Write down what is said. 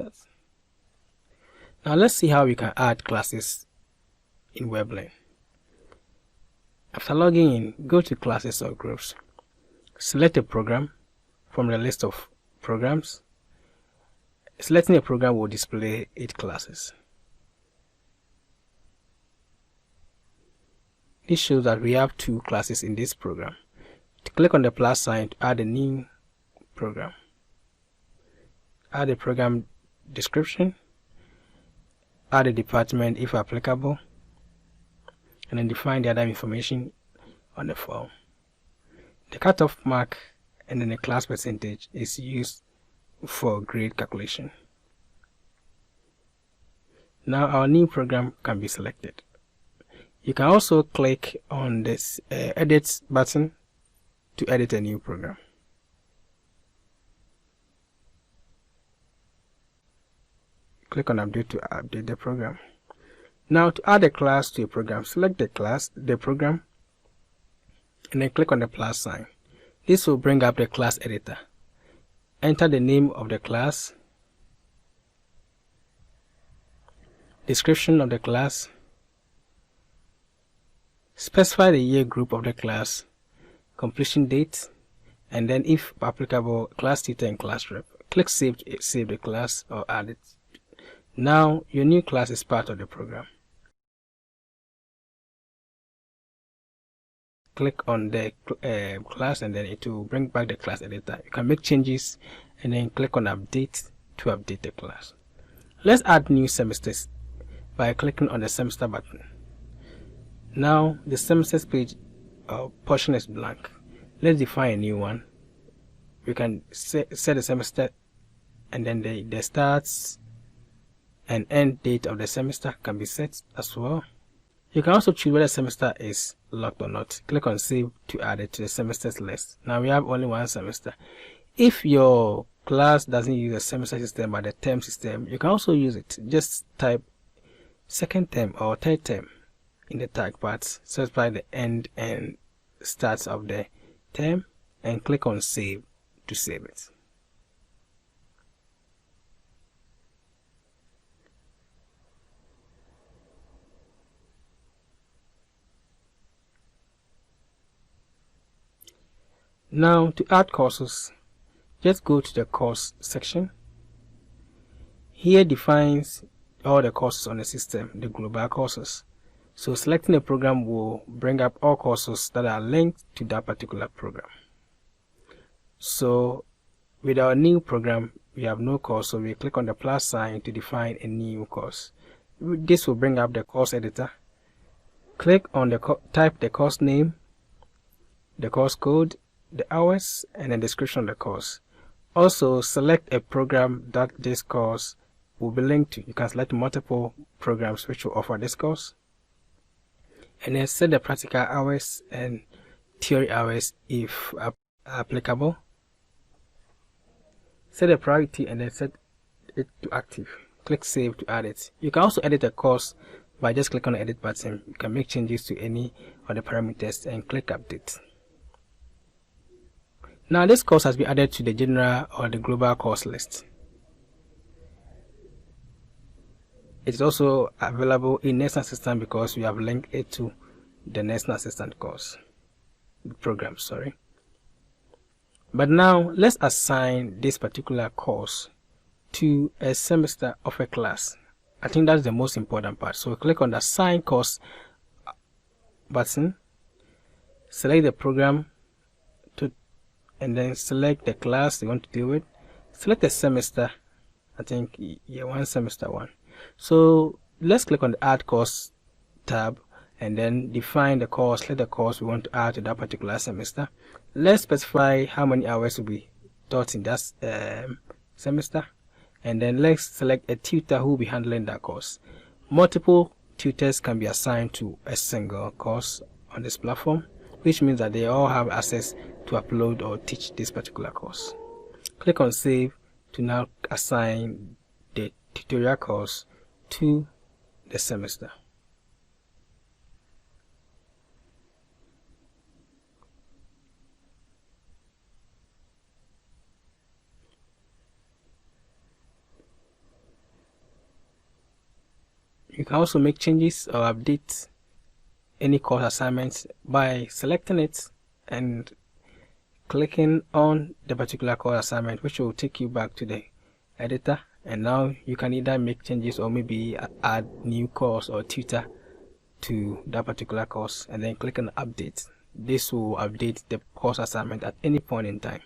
that. Now let's see how we can add classes in WebLearn. After logging in, go to Classes or Groups. Select a program from the list of programs. Selecting a program will display 8 classes. This shows that we have 2 classes in this program. Click on the plus sign to add a new program. Add a program description, add a department if applicable, and then define the other information on the form. The cutoff mark and then the class percentage is used for grade calculation. Now our new program can be selected. You can also click on this edit button to edit a new program. Click on update to update the program. Now to add a class to a program, select the program, and then click on the plus sign. This will bring up the class editor. Enter the name of the class, description of the class, specify the year group of the class, completion date, and then if applicable, class tutor and class rep. Click save to save the class or add it. Now your new class is part of the program. Click on the class and then it will bring back the class editor. You can make changes and then click on update to update the class. Let's add new semesters by clicking on the semester button. Now the semesters page portion is blank. Let's define a new one. We can set the semester, and then the starts and end date of the semester can be set as well. You can also choose whether the semester is locked or not. Click on save to add it to the semesters list. Now we have only one semester. If your class doesn't use a semester system but a term system, you can also use it. Just type second term or third term in the tag part, specify the end and starts of the term, and click on save to save it. Now to add courses, just go to the course section. Here defines all the courses on the system, the global courses. So selecting a program will bring up all courses that are linked to that particular program. So with our new program, we have no course, so we click on the plus sign to define a new course. This will bring up the course editor. Click on the type the course name, the course code, the hours, and the description of the course. Also select a program that this course will be linked to. You can select multiple programs which will offer this course, and then set the practical hours and theory hours if applicable. Set the priority and then set it to active. Click save to add it. You can also edit a course by just clicking on the edit button. You can make changes to any of the parameters and click update. Now this course has been added to the general or the global course list. It is also available in Nursing Assistant because we have linked it to the Nursing Assistant course program, sorry. But now let's assign this particular course to a semester of a class. I think that's the most important part. So click on the assign course button, select the program and then select the class you want to deal with. Select the semester. I think year 1 semester 1. So let's click on the add course tab and then define the course. Select the course we want to add to that particular semester. Let's specify how many hours will be taught in that semester, and then let's select a tutor who will be handling that course. Multiple tutors can be assigned to a single course on this platform, which means that they all have access to upload or teach this particular course. Click on save to now assign the tutorial course to the semester. You can also make changes or update any course assignments by selecting it and clicking on the particular course assignment, which will take you back to the editor, and now you can either make changes or maybe add new course or tutor to that particular course, and then click on update. This will update the course assignment at any point in time.